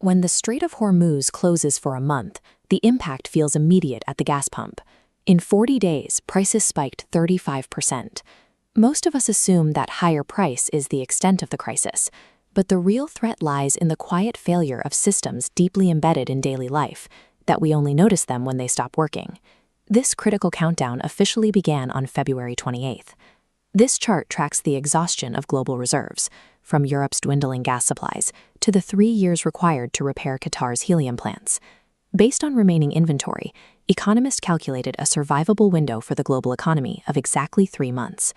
When the Strait of Hormuz closes for a month, the impact feels immediate at the gas pump. In 40 days, prices spiked 35%. Most of us assume that higher price is the extent of the crisis, but the real threat lies in the quiet failure of systems deeply embedded in daily life, that we only notice them when they stop working. This critical countdown officially began on February 28th. This chart tracks the exhaustion of global reserves, from Europe's dwindling gas supplies to the 3 years required to repair Qatar's helium plants. Based on remaining inventory, economists calculated a survivable window for the global economy of exactly 3 months.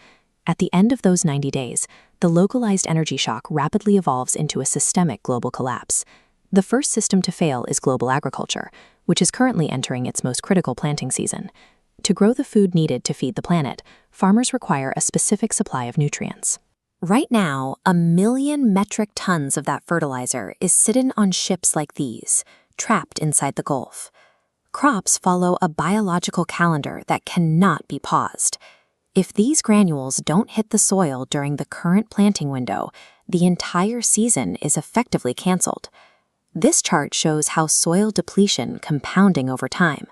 At the end of those 90 days, the localized energy shock rapidly evolves into a systemic global collapse. The first system to fail is global agriculture, which is currently entering its most critical planting season. To grow the food needed to feed the planet, farmers require a specific supply of nutrients. Right now, 1 million metric tons of that fertilizer is sitting on ships like these, trapped inside the Gulf. Crops follow a biological calendar that cannot be paused. If these granules don't hit the soil during the current planting window, the entire season is effectively canceled. This chart shows how soil depletion compounding over time.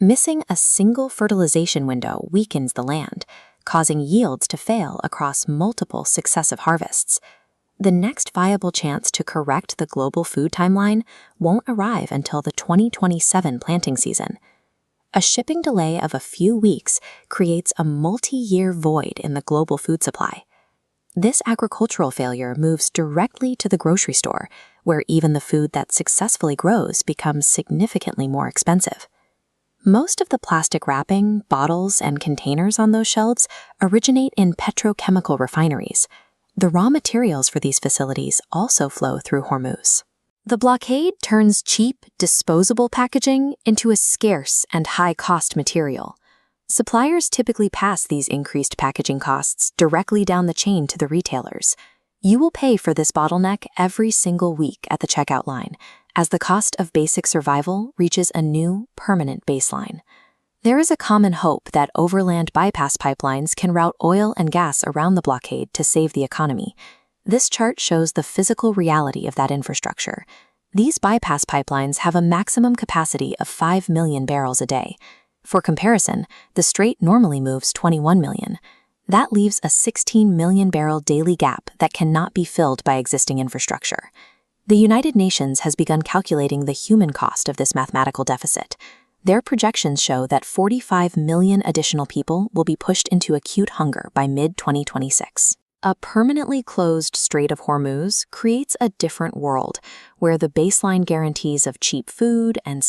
Missing a single fertilization window weakens the land, causing yields to fail across multiple successive harvests. The next viable chance to correct the global food timeline won't arrive until the 2027 planting season. A shipping delay of a few weeks creates a multi-year void in the global food supply. This agricultural failure moves directly to the grocery store, where even the food that successfully grows becomes significantly more expensive. Most of the plastic wrapping, bottles, and containers on those shelves originate in petrochemical refineries. The raw materials for these facilities also flow through Hormuz. The blockade turns cheap, disposable packaging into a scarce and high-cost material. Suppliers typically pass these increased packaging costs directly down the chain to the retailers. You will pay for this bottleneck every single week at the checkout line, as the cost of basic survival reaches a new, permanent baseline. There is a common hope that overland bypass pipelines can route oil and gas around the blockade to save the economy. This chart shows the physical reality of that infrastructure. These bypass pipelines have a maximum capacity of 5 million barrels a day. For comparison, the Strait normally moves 21 million. That leaves a 16 million barrel daily gap that cannot be filled by existing infrastructure. The United Nations has begun calculating the human cost of this mathematical deficit. Their projections show that 45 million additional people will be pushed into acute hunger by mid-2026. A permanently closed Strait of Hormuz creates a different world, where the baseline guarantees of cheap food and